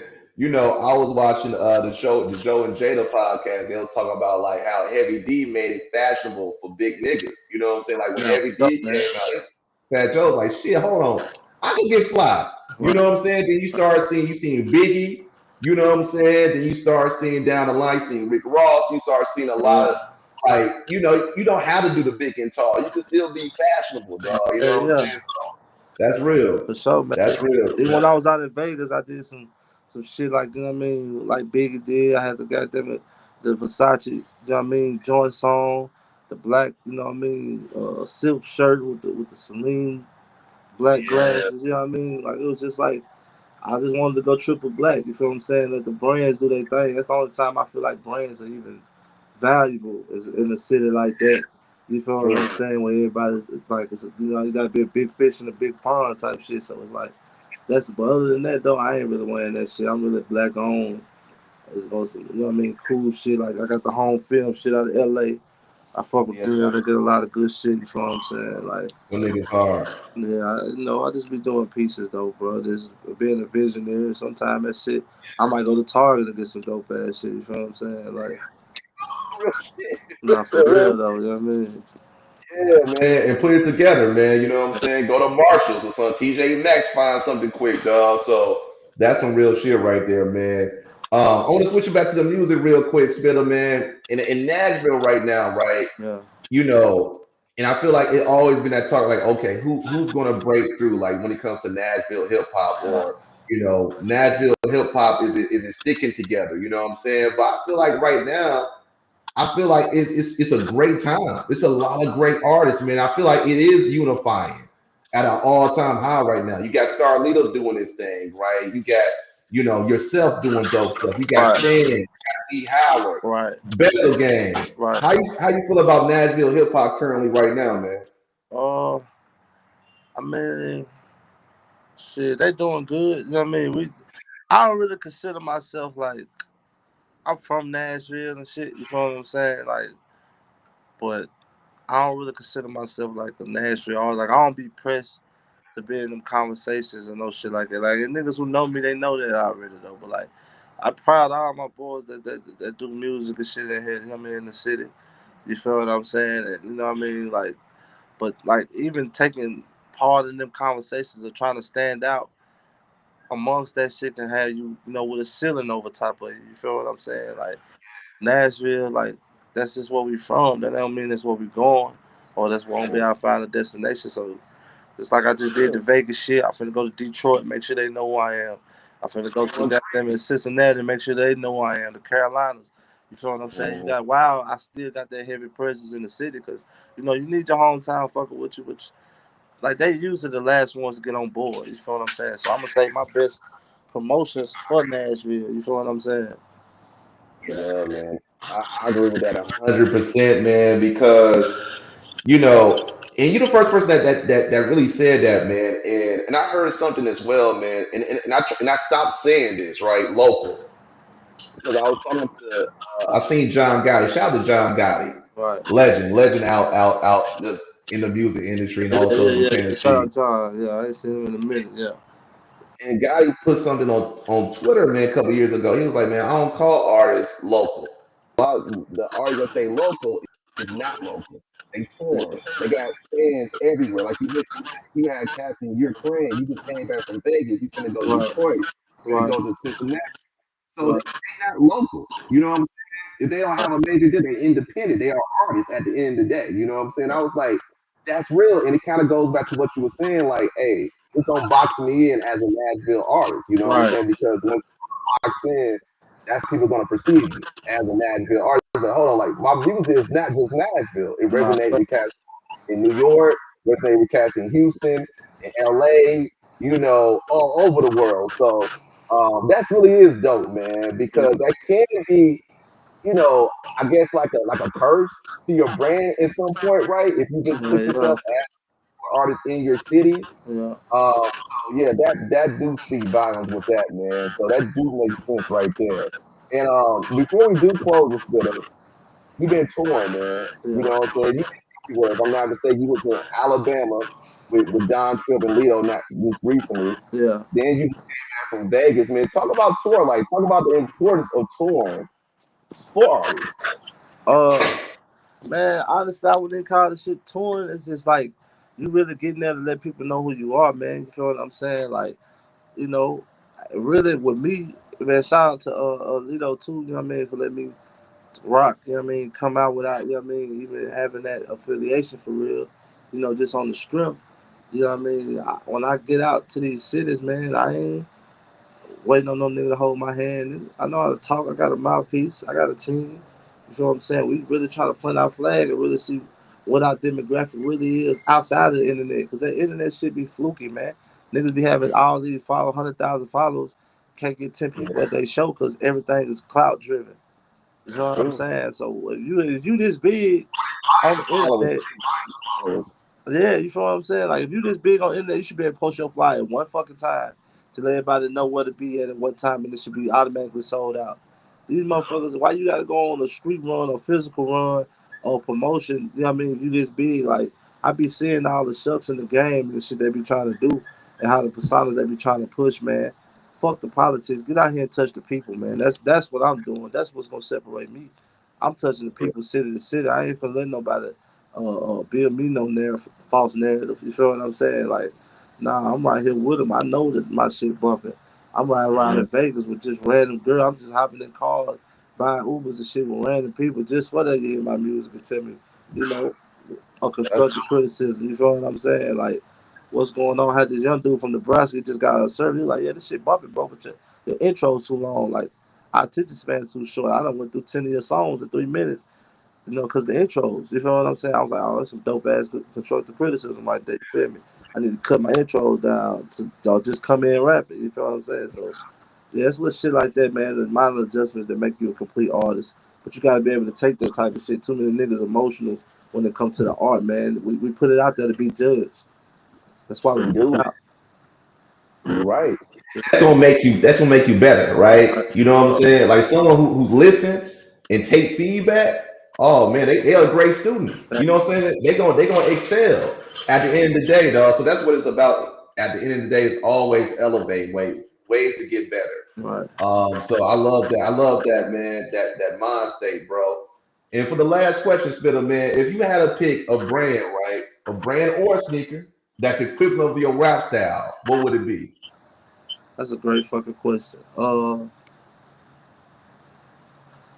I was watching the Joe and Jada podcast. They'll talk about like how Heavy D made it fashionable for big niggas. You know what I'm saying? Like when Yeah, Heavy fuck, D man. came out, Fat Joe's like, shit, hold on, I can get fly. You Right, know what I'm saying? Then you seen Biggie. You know what I'm saying? Then you start seeing down the line, seeing Rick Ross. You start seeing a lot yeah, of like, you don't have to do the big and tall. You can still be fashionable, dog. You yeah, know what I'm yeah, saying? That's real. for sure, man. That's real. Even when I was out in Vegas, I did some shit like you know what I mean, like Biggie did. I had to goddamn it, the Versace, you know what I mean, joint song, the black, you know what I mean, silk shirt with the Celine black glasses. You know what I mean? Like it was just like I just wanted to go triple black. You feel what I'm saying? Let the brands do their thing. That's the only time I feel like brands are even valuable is in a city like that. You feel what I'm True. saying? Where everybody's like, you got to be a big fish in a big pond type shit. So it's like that's. But other than that, though, I ain't really wearing that shit. I'm really black on. It's also, you know what I mean? Cool shit. Like I got the home film shit out of LA. I fuck with Yes, them. sir. They get a lot of good shit. You feel what I'm saying? Like. Them niggas hard. Yeah, I just be doing pieces though, bro. Just being a visionary. Sometimes that shit, I might go to Target to get some dope ass shit. You feel what I'm saying? Like, Real shit. nah, for Real real though. You know what I mean? Yeah, man, and put it together, man. You know what I'm saying? Go to Marshalls or some TJ Maxx, find something quick, dog. So that's some real shit right there, man. I want to switch it back to the music real quick, Spitter, man. In Nashville right now, right? Yeah, you know, and I feel like it always been that talk, like, okay, who's gonna break through, like when it comes to Nashville hip hop, or Nashville hip hop, is it sticking together? You know what I'm saying? But I feel like right now, I feel like it's a great time. It's a lot of great artists, man. I feel like it is unifying at an all time high right now. You got Starlito doing his thing, right? You got yourself doing dope stuff. You got right, Stan, you got Lee Howard, right, Better Game. right. How you feel about Nashville hip hop currently right now, man? Uh, I mean, shit, they doing good. You know what I mean? I don't really consider myself like I'm from Nashville and shit. You know what I'm saying? Like, but I don't really consider myself like a Nashville artist. Like, I don't be pressed to be in them conversations and no shit like that. Like, and niggas who know me, they know that already though. But like, I proud of all my boys that do music and shit in here. You know what I mean? In the city. You feel what I'm saying? And, you know what I mean? Like, but like even taking part in them conversations or trying to stand out amongst that shit can have you, with a ceiling over top of you. You feel what I'm saying? Like Nashville, like that's just where we from. That don't mean that's where we going or that's won't be our final destination. So just like I just did the Vegas shit, I'm finna go to Detroit, make sure they know who I am. I'm finna go to goddamn in Cincinnati, make sure they know who I am. The Carolinas, you feel what I'm saying? You Mhm. got I still got that heavy presence in the city because you need your hometown fucking with you, like they usually the last ones to get on board. You feel what I'm saying? So I'm gonna say my best promotions for Nashville. You feel what I'm saying? Yeah, man. I agree with that 100%, man, because and you're the first person that really said that, man. And I heard something as well, man. And I stopped saying this, right? Local. Because I was talking to I seen John Gotti. Shout out to John Gotti. Right. Legend out just in the music industry and Yeah, also yeah, from yeah. Shout Tennessee. out John. Yeah, I ain't seen him in a minute. Yeah. And Gotti put something on Twitter, man, a couple years ago. He was like, man, I don't call artists local. The artists that say local is not local. They tour. They got fans everywhere. Like you mentioned, you had cats in Ukraine. You just came back from Vegas. You finna go to Right. Detroit. You finna Right. go to Cincinnati. So Right. they not local. You know what I'm saying? If they don't have a major deal, they're independent. They are artists at the end of the day. You know what I'm saying? I was like, that's real. And it kind of goes back to what you were saying, like, hey, this don't box me in as a Nashville artist. You know what I'm Right. saying? Because when box in, that's people gonna perceive you as a Nashville artist. But hold on, like my music is not just Nashville. It Nah. resonates with cats in New York, resonates with cats in Houston, in LA, all over the world. So that's really is dope, man, Yeah. because that can be, I guess like a curse to your brand at some point, right? If you just put Yeah. yourself as an artist in your city. Yeah. So yeah, that do speak volumes with that, man. So that do make sense right there. And before we do close this bit, you've been touring, man. You Yeah. know what I'm saying? You've been everywhere. If I'm not mistaken, you was in Alabama with Don Tripp and Leo not just recently. Yeah. Then you back from Vegas, man. Talk about tour, like talk about the importance of touring for artists. Uh, man, honestly, I wouldn't call this shit touring. It's just like you really getting there to let people know who you are, man. You feel what I'm saying? Like, you know, really with me, man. Shout out to Lito too. You know what I mean, for letting me rock. You know what I mean, come out without, you know what I mean, even having that affiliation for real. You know, just on the strength. You know what I mean? When I get out to these cities, man, I ain't waiting on no nigga to hold my hand. I know how to talk. I got a mouthpiece. I got a team. You feel what I'm saying? We really try to plant our flag and really see what our demographic really is outside of the internet. Because that internet shit be fluky, man. Niggas be having all these 100,000 followers, can't get 10 people at their show because everything is clout driven. You know what I'm true. saying? So if you this big on the Followers, internet, followers. yeah, you feel what I'm saying? Like if you this big on the internet, you should be able to post your flyer one fucking time to let everybody know where to be at what time, and it should be automatically sold out. These motherfuckers, why you gotta go on a street run or physical run or promotion? You know what I mean? If you this big, like I be seeing all the shucks in the game and the shit they be trying to do and how the personas they be trying to push, man. Fuck the politics. Get out here and touch the people, man. That's what I'm doing. That's what's gonna separate me. I'm touching the people city to city. I ain't finna let nobody build me no false narrative. You feel what I'm saying? Like, nah, I'm right here with him. I know that my shit bumping. I'm riding around in Vegas with just random girl. I'm just hopping in cars, buying Ubers and shit with random people just for they to hear my music and tell me, you know, a That's constructive criticism. You feel what I'm saying? Like, what's going on? Had this young dude from Nebraska just got a survey. He's like, yeah, this shit bumping, bro, but your intro's too long. Like, our attention span's too short. I done went through 10 of your songs in 3 minutes. Because the intros, you feel what I'm saying? I was like, oh, that's some dope ass constructive criticism right there. You feel me? I need to cut my intros down to y'all just come in and rap it. You feel what I'm saying? So, yeah, it's little shit like that, man. The minor adjustments that make you a complete artist. But you got to be able to take that type of shit. Too many niggas emotional when it comes to the art, man. We put it out there to be judged. That's why we true. put it Do out. You're right. that's gonna make you better, right? You know what I'm saying? Like someone who listen and take feedback. Oh man, they're a great student. You know what I'm saying? They're gonna excel at the end of the day, dog. So that's what it's about. At the end of the day, is always elevate ways to get better. Right. So I love that. I love that, man. That mind state, bro. And for the last question, Spitter, man, if you had to pick a brand, right, a brand or a sneaker that's equivalent of your rap style, what would it be? That's a great fucking question.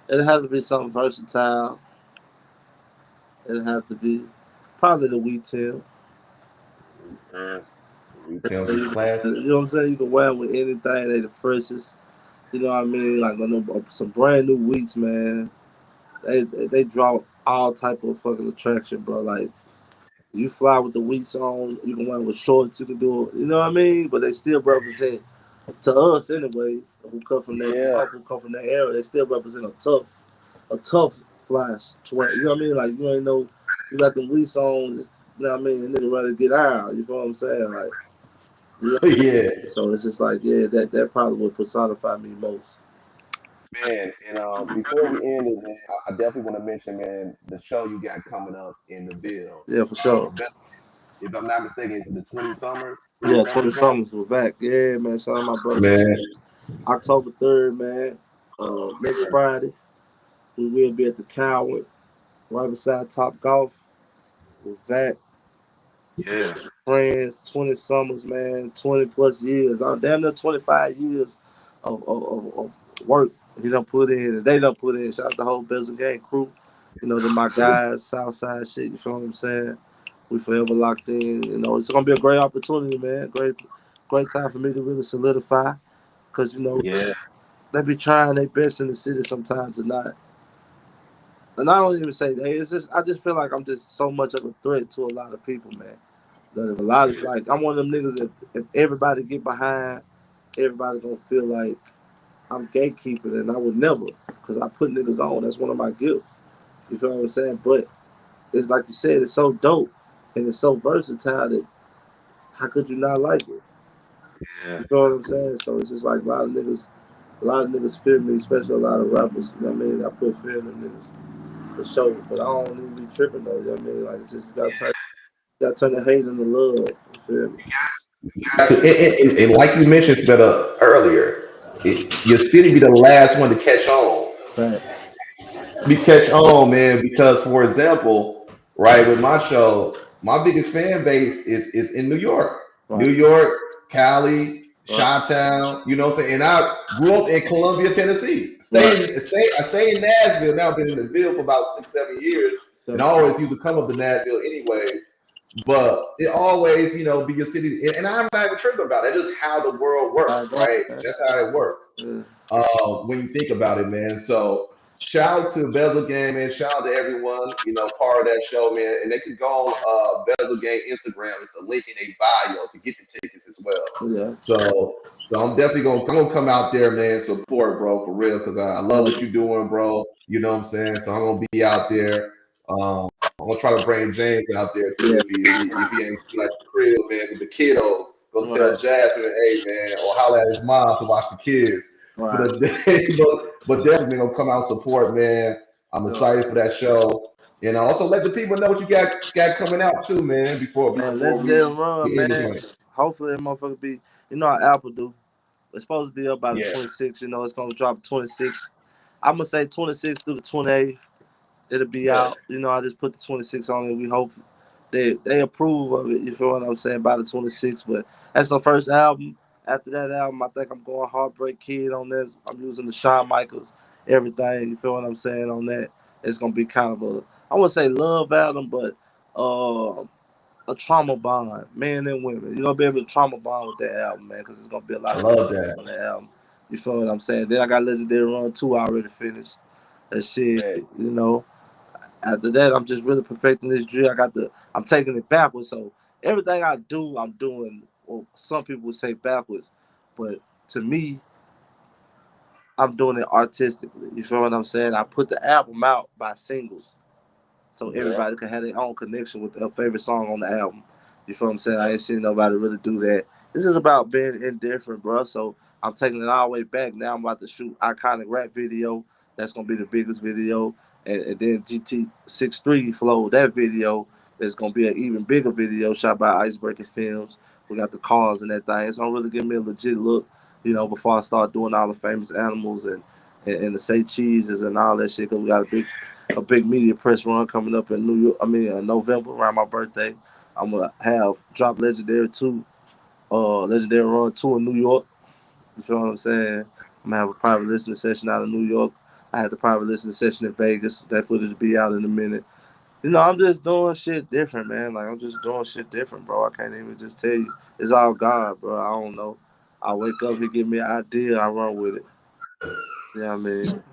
It has to be something versatile. It has to be probably the wheat tail. Uh, Tell You just classic. know what I'm saying? You can wear them with anything. They the freshest. You know what I mean? Like on some brand new wheats, man. They draw all type of fucking attraction, bro. Like You fly with the Wheats on, you can wear with shorts, you can do it, you know what I mean? But they still represent to us anyway, who come from that Yeah, who come from that era, they still represent a tough fly sweat. You know what I mean? Like you ain't know you got them Wheats on, just, you know what I mean, and nigga ready to get out. You feel what I'm saying? Like you know, yeah, so it's just like, yeah, that probably would personify me most. man. And before we end it, man, I definitely want to mention, man, the show you got coming up in the Ville. Yeah, for sure. For if I'm not mistaken, it's the 20 Yeah, Summers 20 joint. summers was back. Yeah, man. Shout out my brother. Man, October 3rd, man. Next Friday, we will be at the Coward, right beside Top Golf with that. yeah, Friends, 20 summers, man, 20 plus years. I'm damn near 25 years of work he done put in and they done put in. Shout out the whole Bezel Gang crew. You know, they're my guys, Southside shit, you feel what I'm saying? We forever locked in. You know, it's gonna be a great opportunity, man. Great time for me to really solidify. Cause you know, yeah, they be trying their best in the city sometimes to not. And I don't even say that. It's just I just feel like I'm just so much of a threat to a lot of people, man. That if a lot of like I'm one of them niggas that if everybody get behind, everybody gonna feel like I'm gatekeeping, and I would never, cause I put niggas on. That's one of my gifts. You feel what I'm saying? But it's like you said, it's so dope and it's so versatile that how could you not like it? yeah. You know what I'm saying? So it's just like a lot of niggas feel me, especially a lot of rappers. You know what I mean? I put fear in them niggas for sure. But I don't even be tripping though. You know what I mean? Like it's just you gotta turn the hate into love. You feel me? And like you mentioned, Spetta, earlier, your city be the last one to catch on. Facts. We catch on, man, because for example, right, with my show, my biggest fan base is in New York. New Right. York, Cali, Right. Chi-Town, you know what I'm saying? And I grew up in Columbia, Tennessee. Right. I stay in Nashville. Now I've been in the Ville for about 6, 7 years. And I So, always used to come up to Nashville anyways. But it always, be your city. And I'm not even tripping about it. It's just how the world I works, go, right? man. That's how it works Yeah. when you think about it, man. So shout out to Bezel Gang, man. Shout out to everyone, part of that show, man. And they can go on Bezel Gang Instagram. It's a link in a bio to get the tickets as well. Yeah. So I'm definitely gonna come out there, man, support, bro, for real, because I love what you're doing, bro. You know what I'm saying? So I'm gonna be out there. I'm gonna try to bring James out there too Yeah. if he ain't still at the crib, man, with the kiddos. Go tell Right. Jasmine, hey man, or holler at his mom to watch the kids for Right. the day. But definitely gonna come out and support, man. I'm Yeah. excited for that show. And also let the people know what you got coming out too, man, Man, before Legendary we Run, end this man. joint. Hopefully that motherfucker be, how Apple do. It's supposed to be up by the Yeah, 26th. It's gonna drop 26th. I'm gonna say 26th through the 28th. It'll be yeah. out. I just put the 26 on it. We hope they approve of it. You feel what I'm saying? By the 26th. But that's the first album. After that album, I think I'm going Heartbreak Kid on this. I'm using the Shawn Michaels, everything. You feel what I'm saying on that? It's gonna be kind of I wouldn't say love album, but uh, a trauma bond, men and women. You're gonna be able to trauma bond with that album, man, because it's gonna be a I lot of love that. on that album. You feel what I'm saying? Then I got Legendary Run 2 already finished. That shit, man. you know. After that, I'm just really perfecting this drill. I'm taking it backwards. So everything I do, I'm doing. Well, some people would say backwards, but to me, I'm doing it artistically. You feel what I'm saying? I put the album out by singles, so Yeah, everybody can have their own connection with their favorite song on the album. You feel what I'm saying? I ain't seen nobody really do that. This is about being indifferent, bro. So I'm taking it all the way back. Now I'm about to shoot iconic rap video. That's gonna be the biggest video, and then GT 63 Flow. That video is gonna be an even bigger video shot by Icebreaker Films. We got the cars and that thing. It's gonna really give me a legit look, before I start doing all the famous animals and the say cheeses and all that shit. Cause we got a big media press run coming up in New York. I mean, November around my birthday. I'm gonna have drop Legendary Run 2 in New York. You feel what I'm saying? I'm gonna have a private listening session out of New York. I had the private listening session in Vegas. That footage will be out in a minute. I'm just doing shit different, man. Like I'm just doing shit different, bro. I can't even just tell you. It's all God, bro. I don't know. I wake up, he give me an idea, I run with it. You know what I mean?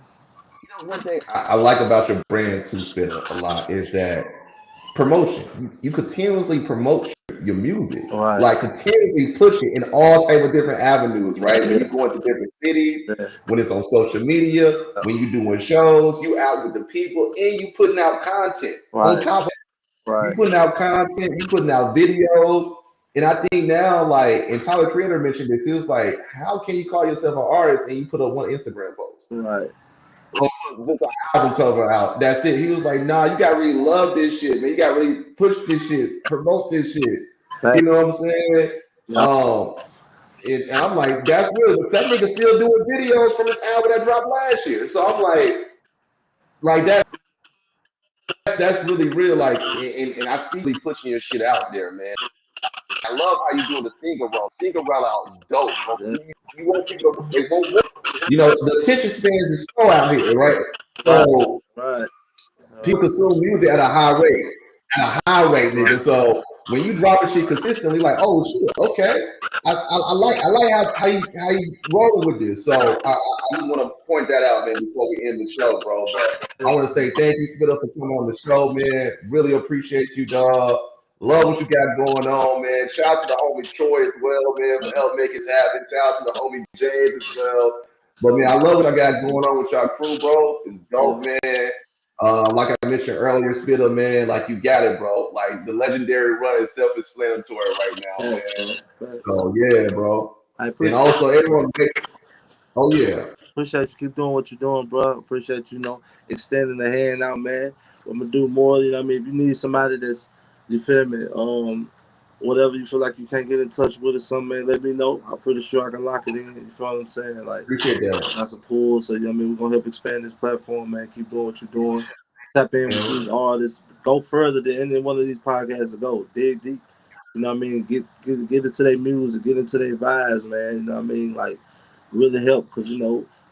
one thing. I like about your brand too, Spitter, a lot is that promotion. You continuously promote your music, Right. like continuously push it in all type of different avenues, right? When Yeah. you go into different cities, Yeah. when it's on social media, when you doing shows, you out with the people, and you putting out content. On Right. top of you Right. putting out content, you putting out videos, and I think now, like, and Tyler Creator mentioned this, he was like, "How can you call yourself an artist and you put up one Instagram post?" Right. Just an album cover out. That's it. He was like, nah, you gotta really love this shit, man. You gotta really push this shit, promote this shit. Right. You know what I'm saying? Yeah. Um, and I'm like, that's real. But that nigga still doing videos from his album that dropped last year. So I'm like that's really real. Like, and I see you pushing your shit out there, man. I love how you doing the single roll. Single roll out is dope, bro. Yeah. You want people to, they won't work. You know, the attention spans is slow out here, right? Right. So Right. people consume music at a high rate, nigga. So when you dropping shit consistently, like, oh shit, okay, I like how you rolling with this. So I just want to point that out, man, before we end the show, bro. But I want to say thank you, Spitta, for coming on the show, man. Really appreciate you, dog. Love what you got going on, man. Shout out to the homie Troy as well, man, for helping make this happen. Shout out to the homie James as well. But man, I love what I got going on with y'all crew, bro. It's dope, man. Like I mentioned earlier, Spitta, man, like you got it, bro. Like the legendary run is self-explanatory right now, Yeah. man. Yeah. So yeah, bro. I And appreciate also everyone, oh yeah, Appreciate you. Keep doing what you're doing, bro. Appreciate you, extending the hand out, man. I'm gonna do more. You know what I mean? If you need somebody that's, you feel me? Whatever you feel like you can't get in touch with or something, man, let me know. I'm pretty sure I can lock it in. You feel what I'm saying? Like, appreciate that. that's a pull. So, you know what I mean? We're gonna help expand this platform, man. Keep doing what you're doing. Tap in with these Man. artists. Go further than any one of these podcasts to go. Dig deep. You know what I mean? Get into their music, get into their vibes, man. You know what I mean? Like, really help because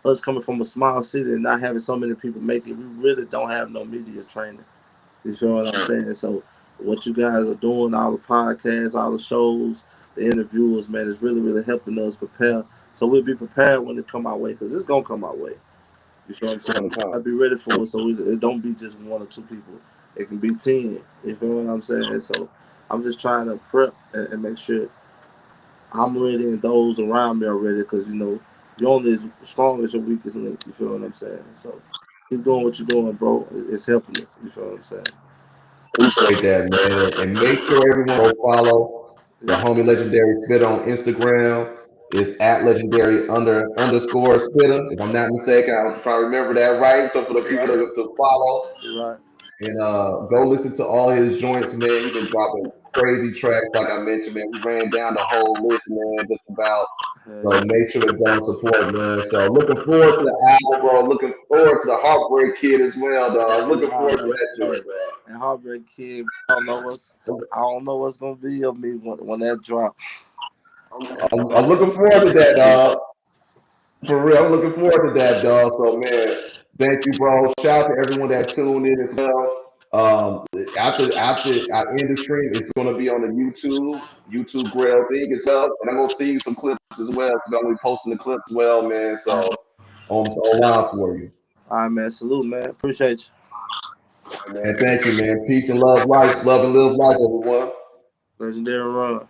us coming from a small city and not having so many people make it, we really don't have no media training. You feel what I'm saying? So what you guys are doing, all the podcasts, all the shows, the interviewers, man, is really, really helping us prepare. So we'll be prepared when it come our way because it's gonna come our way. You feel what I'm saying? I'll be ready for it so it don't be just one or two people. It can be 10. You feel what I'm saying? So I'm just trying to prep and make sure I'm ready and those around me are ready because you're only as strong as your weakest link. You feel what I'm saying? So keep doing what you're doing, bro. It's helping us. You feel what I'm saying? Appreciate that, man. And make sure everyone go follow the Yeah. homie Legendary Spitta on Instagram. It's at legendary underscore Spitta. If I'm not mistaken, I'm trying to remember that right. So for the people to follow, You're right. and go listen to all his joints, man. He been dropping crazy tracks, like I mentioned, man. We ran down the whole list, man, just about. So Yeah. make sure to go and support, man. So looking forward to the album, bro. Looking forward to the Heartbreak Kid as well, dog. Looking Nah, forward to man. that joint, Hey, and Heartbreak Kid, I don't know what's gonna be of me when that drop. I'm looking forward to that, dog. For real, I'm looking forward to that, dog. So, man, thank you, bro. Shout out to everyone that tuned in as well. After I end the stream, it's going to be on the YouTube Grails Inc. as well, and I'm going to see you some clips as well. So I'm going to be posting the clips as well, man. So online for you. All right, man. Salute, man. Appreciate And thank you, man. Peace and love, life, love and live life, everyone. you. Legendary Run.